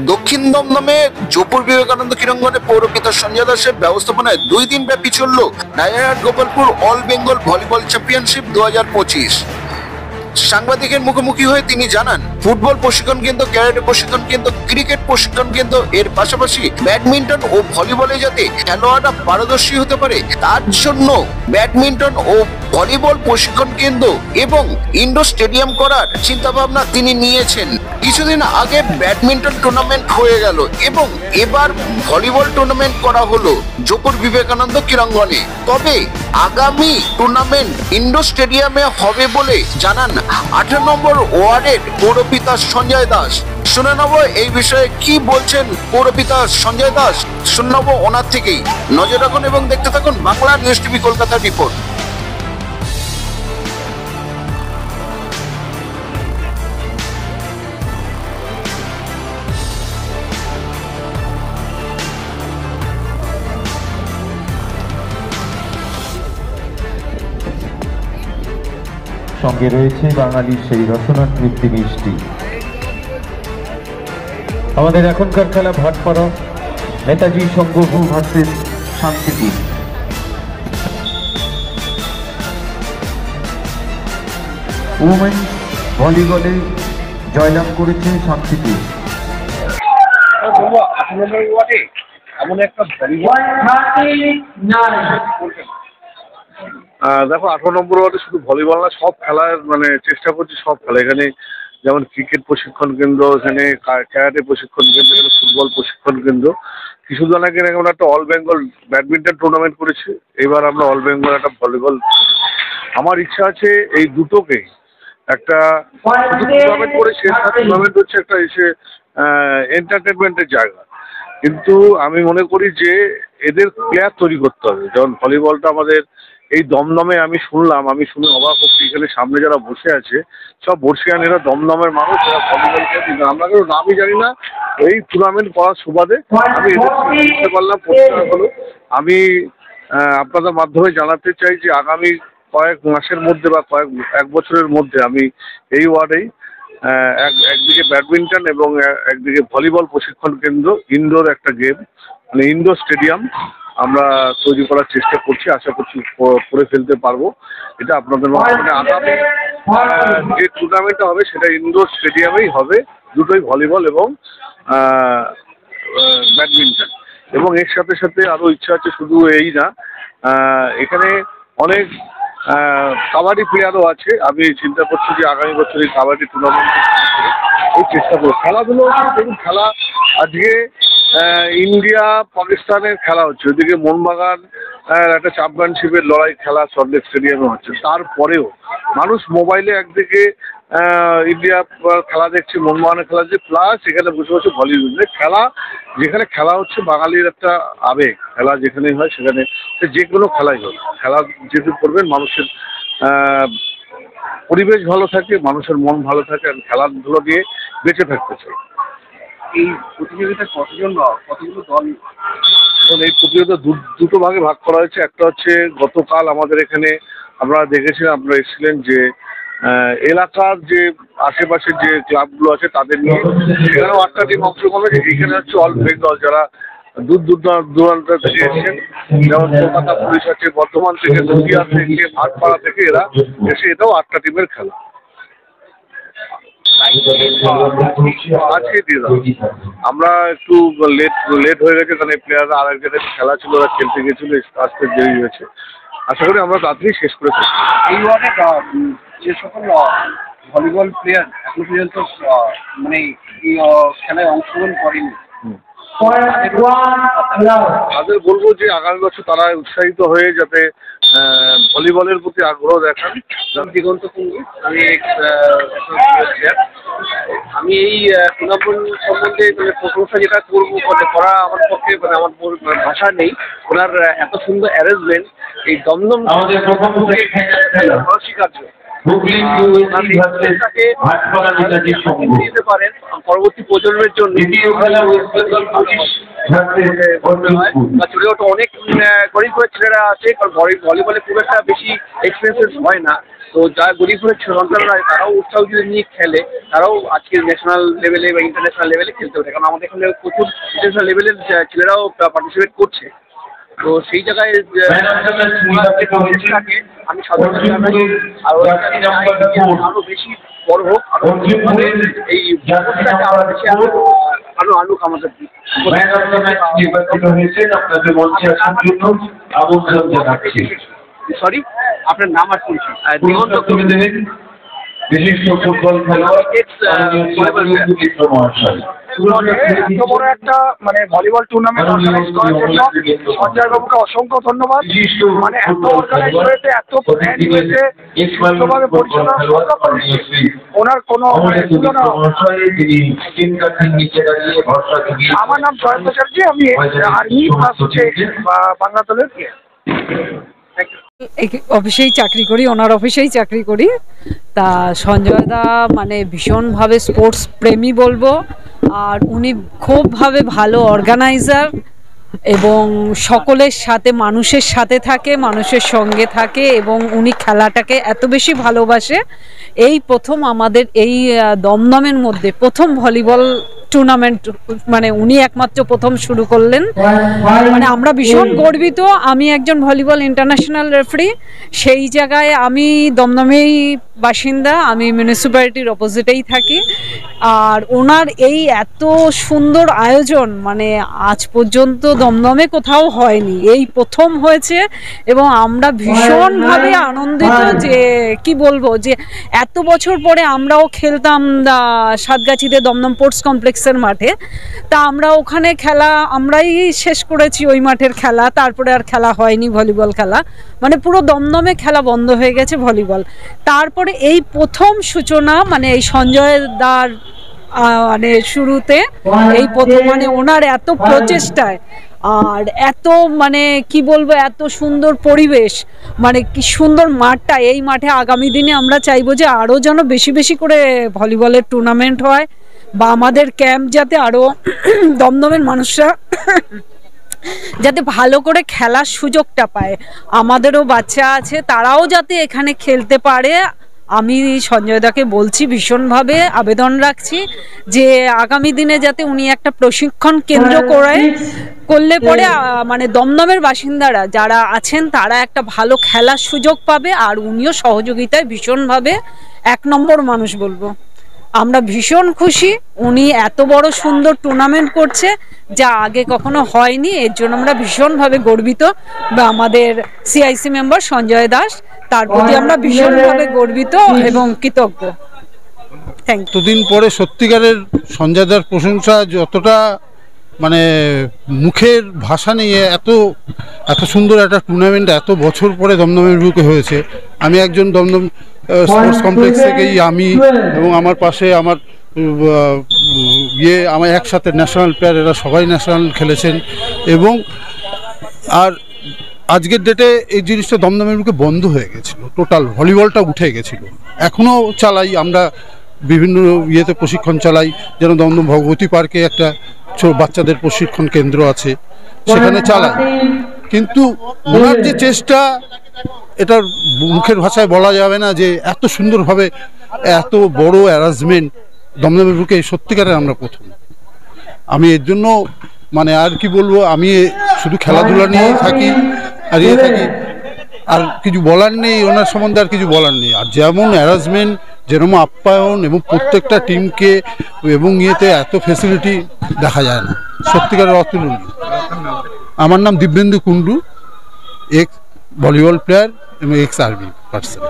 দক্ষিণ দমদমে জোপুর বিবেকানন্দ ক্রীড়াঙ্গনে পৌরপিতা সঞ্জয় দাসের ব্যবস্থাপনায় 2 দিন ব্যাপী চলল Rajarhat Gopalpur all Bengal volleyball championship 2025। সাংবাদিকের মুখোমুখি হয়ে তিনি জানান, ফুটবল প্রশিক্ষণ কেন্দ্র, ক্যারাটে প্রশিক্ষণ কেন্দ্র, ক্রিকেট প্রশিক্ষণ কেন্দ্র, এর পাশাপাশি ব্যাডমিন্টন ও ভলিবলে যাতে খেলোয়াড়রা পারদর্শী হতে পারে তার জন্য ব্যাডমিন্টন ও ভলিবল প্রশিক্ষণ কেন্দ্র এবং ইনডোর স্টেডিয়াম করার চিন্তা ভাবনা তিনি নিয়েছেন। কিছুদিন আগে ব্যাডমিন্টন টুর্নামেন্ট হয়ে গেল এবং এবার ভলিবল টুর্নামেন্ট করা হলো জোপুর বিবেকানন্দ ক্রীড়াঙ্গনে। তবে আগামী টুর্নামেন্ট ইনডোর স্টেডিয়ামে হবে বলে জানান 18 নম্বর ওয়ার্ডের পৌরপিতা সঞ্জয় দাস। শুনে নেব এই বিষয়ে কি বলছেন পৌরপিতা সঞ্জয় দাস, শুনে নেব ওনার থেকেই। নজর রাখুন এবং দেখতে থাকুন বাংলা নিউজ টিভি কলকাতার রিপোর্ট। সঙ্গে রয়েছে বাঙালির সেই রসনা তৃপ্তি মিষ্টি। আমাদের এখনকার খেলা ভাটপাড়া নেতাজি সংঘভূ ভার্সেস শান্তিপুর। উমেন ভলিবলে জয়লাভ করেছে শান্তিপুর। দেখো 18 নম্বর ওয়ার্ডে শুধু ভলিবল না, সব খেলার মানে চেষ্টা করছি, সব খেলা এখানে, যেমন ক্রিকেট প্রশিক্ষণ কেন্দ্র, এখানে ক্যারাটে প্রশিক্ষণ কেন্দ্র, এখানে ফুটবল প্রশিক্ষণ কেন্দ্র। কিছুদিন আগে আমরা একটা অল বেঙ্গল ব্যাডমিন্টন টুর্নামেন্ট করেছি, এবার আমরা অল বেঙ্গল একটা ভলিবল। আমার ইচ্ছা আছে এই দুটোকেই একটা টুর্নামেন্ট করে শেষ টুর্নামেন্ট হচ্ছে একটা এসে এন্টারটেনমেন্টের জায়গা, কিন্তু আমি মনে করি যে এদের প্লেয়ার তৈরি করতে হবে। যেমন ভলিবলটা আমাদের এই দমদমে আমি শুনে অবাক হচ্ছি, এখানে সামনে যারা বসে আছে সব বর্ষিয়ান, এরা দমদমের মানুষ, এরা ভলিবল খেলছে, আমরা কেউ নামই জানি না। এই টুর্নামেন্ট করার সুবাদে আমি এদের বুঝতে পারলাম পরিষ্কার হলো। আমি আপনাদের মাধ্যমে জানাতে চাই যে আগামী কয়েক মাসের মধ্যে বা এক বছরের মধ্যে আমি এই ওয়ার্ডেই একদিকে ব্যাডমিন্টন এবং একদিকে ভলিবল প্রশিক্ষণ কেন্দ্র, ইনডোর একটা গেম মানে ইনডোর স্টেডিয়াম আমরা তৈরি করার চেষ্টা করছি, আশা করছি করে ফেলতে পারবো। এটা আপনাদের মাধ্যমে আগামী যে টুর্নামেন্টটা হবে সেটা ইনডোর স্টেডিয়ামেই হবে, দুটোই ভলিবল এবং ব্যাডমিন্টন। এবং এর সাথে সাথে আরও ইচ্ছা আছে, শুধু এই না, এখানে অনেক কাবাডি প্লেয়ারও আছে। আমি চিন্তা করছি যে আগামী বছর এই কাবাডি টুর্নামেন্ট এই চেষ্টা করবো। খেলাধুলো দেখুন, খেলা আজকে ইন্ডিয়া পাকিস্তানের খেলা হচ্ছে, ওইদিকে মোহনবাগান একটা চ্যাম্পিয়নশিপের লড়াই খেলা সল্টলেক স্টেডিয়ামে হচ্ছে। তারপরেও মানুষ মোবাইলে একদিকে ইন্ডিয়া খেলা দেখছে, মোহনবাগানের খেলা দেখছে, প্লাস এখানে বসে বসে ভলিবল খেলা, যেখানে খেলা হচ্ছে বাঙালির একটা আবেগ। খেলা যেখানেই হয় সেখানে যে কোনো খেলাই হোক, খেলা যেহেতু করবেন মানুষের পরিবেশ ভালো থাকে, মানুষের মন ভালো থাকে, আর খেলাধুলো দিয়ে বেঁচে থাকতে চাই। এই প্রতিযোগিতা কতগুলো দল? এই প্রতিযোগিতা দুটো ভাগে ভাগ করা হয়েছে। একটা হচ্ছে গতকাল আমাদের এখানে আপনারা দেখেছিলেন, আপনারা এসেছিলেন, যে এলাকার যে আশেপাশের যে ক্লাবগুলো আছে তাদের নিয়ে সেখানেও 8টা টিম অংশগ্রহণ হয়েছে। এইখানে হচ্ছে অল বেঙ্গল যারা দূর দূরান্ত থেকে এসেছেন, যেমন কলকাতা পুলিশ আছে, বর্ধমান থেকে, নদিয়া থেকে, ভাটপাড়া থেকে, এরা এসে, এটাও 8টা টিমের খেলা। আজকে দিয়ে দাও, আমরা একটু লেট হয়ে গেছে, কারণ এই প্লেয়াররা আরেক জায়গায় খেলা ছিল, ওরা খেলতে গেছিল, আসতে দেরি হয়েছে। আশা করি আমরা তাড়াতাড়ি শেষ করে থাকি। এই ওয়ার্ডে যে সকল ভলিবল প্লেয়ার এখনো পর্যন্ত মানে এই খেলায় অংশগ্রহণ করেনি, তাদের বলবো যে আগামী বছর তারা উৎসাহিত হয়ে যাতে ভলিবলের প্রতি আগ্রহ দেখান। দিগন্ত কুণ্ডু, আমি এই টুর্নামেন্ট সম্বন্ধে মানে প্রশংসা যেটা করবো করা আমার পক্ষে মানে আমার ভাষা নেই। ওনার এত সুন্দর অ্যারেঞ্জমেন্ট, এই দমদম স্বীকার্য দিতে পারেন পরবর্তী প্রজন্মের জন্য। বা চলে ওঠা অনেক গরিব ঘরের ছেলেরা আছে, কারণ ভলিবলে খুব একটা বেশি এক্সপেন্সেস হয় না। তো যারা গরিব ঘরের সন্তানরা তারাও উৎসাহ যদি নিয়ে খেলে, তারাও আজকে ন্যাশনাল লেভেলে বা ইন্টারন্যাশনাল লেভেলে খেলতে ওঠে, কারণ আমাদের এখানে প্রচুর ইন্টারন্যাশনাল লেভেলের ছেলেরাও পার্টিসিপেট করছে। তো সেই জায়গায় চেষ্টাকে আমি সাধারণত আরো বেশি বড় হোক, এই ব্যবস্থাটাকে আরো বেশি আরো আনুক আমাদের। সরি, আপনার নাম আর শুনছি? দিগন্ত বিশিষ্ট ফুটবল খেলোয়াড় এত বড় একটা মানে ভলিবল টুর্নামেন্ট অর্গানাইজ করার জন্য সঞ্জয় বাবুকে অসংখ্য ধন্যবাদ। মানে এত অর্গানাইজ হয়েছে, এত প্ল্যান হয়েছে, সুন্দরভাবে পরিচালনা ওনার কোনো তুলনা। আমার নাম জয়ন্ত চ্যাটার্জি, আমি আর্মি প্লাস হচ্ছে বাংলা দলের অফিসেই চাকরি করি, ওনার অফিসেই চাকরি করি। তা সঞ্জয় দা মানে ভীষণভাবে স্পোর্টস প্রেমী বলবো, আর উনি খুবভাবে ভালো অর্গানাইজার এবং সকলের সাথে মানুষের সাথে থাকে, মানুষের সঙ্গে থাকে, এবং উনি খেলাটাকে এত বেশি ভালোবাসে। এই প্রথম আমাদের এই দমদমের মধ্যে প্রথম ভলিবল টুর্নামেন্ট মানে উনি একমাত্র প্রথম শুরু করলেন। মানে আমরা ভীষণ গর্বিত। আমি একজন ভলিবল ইন্টারন্যাশনাল রেফারি, সেই জায়গায় আমি দমদমেই বাসিন্দা, আমি মিউনিসিপ্যালিটির অপোজিটেই থাকি। আর ওনার এই এত সুন্দর আয়োজন মানে আজ পর্যন্ত দমদমে কোথাও হয়নি, এই প্রথম হয়েছে। এবং আমরা ভীষণভাবে আনন্দিত, যে কি বলবো, যে এত বছর পরে আমরাও খেলতাম সাতগাছিতে দমদম স্পোর্টস কমপ্লেক্সের মাঠে। তা আমরা ওখানে খেলা আমরাই শেষ করেছি, ওই মাঠের খেলা। তারপরে আর খেলা হয়নি ভলিবল খেলা, মানে পুরো দমদমে খেলা বন্ধ হয়ে গেছে ভলিবল। তারপরে এই প্রথম সূচনা মানে এই সঞ্জয় দার মানে শুরুতে এই প্রথম মানে ওনার এত প্রচেষ্টায়, আর এত মানে কি বলবো, এত সুন্দর পরিবেশ, মানে কি সুন্দর মাঠটা। এই মাঠে আগামী দিনে আমরা চাইবো যে আরও যেন বেশি বেশি করে ভলিবলের টুর্নামেন্ট হয়, বা আমাদের ক্যাম্প যাতে আরও দমদমের মানুষরা যাতে ভালো করে খেলার সুযোগটা পায়। আমাদেরও বাচ্চা আছে, তারাও যাতে এখানে খেলতে পারে। আমি সঞ্জয় দাকে বলছি, ভীষণভাবে আবেদন রাখছি যে আগামী দিনে যাতে উনি একটা প্রশিক্ষণ কেন্দ্র করলে পরে মানে দমদমের বাসিন্দারা যারা আছেন তারা একটা ভালো খেলার সুযোগ পাবে। আর উনিও সহযোগিতায় ভীষণভাবে এক নম্বর মানুষ বলবো। আমরা ভীষণ খুশি, উনি এত বড় সুন্দর টুর্নামেন্ট করছে যা আগে কখনো হয়নি। এর জন্য আমরা ভীষণভাবে গর্বিত, বা আমাদের সিআইসি মেম্বার সঞ্জয় দাস, তার প্রতি আমরা ভীষণভাবে গর্বিত এবং কৃতজ্ঞ। Thank you. এতদিন পরে সত্যিকারের সঞ্জয় দার প্রশংসা যতটা মানে মুখের ভাষা নিয়ে এত সুন্দর একটা টুর্নামেন্ট এত বছর পরে দমদমের বুকে হয়েছে। আমি একজন দমদম স্পোর্টস কমপ্লেক্স থেকেই, আমি এবং আমার পাশে আমার আমার একসাথে ন্যাশনাল প্লেয়ার, এরা সবাই ন্যাশনাল খেলেছেন। এবং আর আজকের ডেটে এই জিনিসটা দমদমের বুকে বন্ধ হয়ে গেছিলো, টোটাল ভলিবলটা উঠে গেছিলো। এখনও চালাই আমরা, বিভিন্ন ইয়েতে প্রশিক্ষণ চালাই, যেন দমদম ভগবতী পার্কে একটা বাচ্চাদের প্রশিক্ষণ কেন্দ্র আছে, সেখানে চালাই। কিন্তু ওনার যে চেষ্টা, এটার মুখের ভাষায় বলা যাবে না যে এত সুন্দরভাবে এত বড় অ্যারেঞ্জমেন্ট দমদমের বুকে সত্যিকারের আমরা প্রথম। আমি এর জন্য মানে আর কি বলবো, আমি শুধু খেলাধুলা নিয়েই থাকি আর থাকি, আর কিছু বলার নেই ওনার সম্বন্ধে, আর কিছু বলার নেই। আর যেমন অ্যারেঞ্জমেন্ট, যেরকম আপ্যায়ন এবং প্রত্যেকটা টিমকে এবং ইয়েতে এত ফেসিলিটি দেখা যায় না, সত্যিকারের অতুলনীয়। আমার নাম Dibyendu Kundu, x volleyball player এবং এক্স আর্মি পার্সন।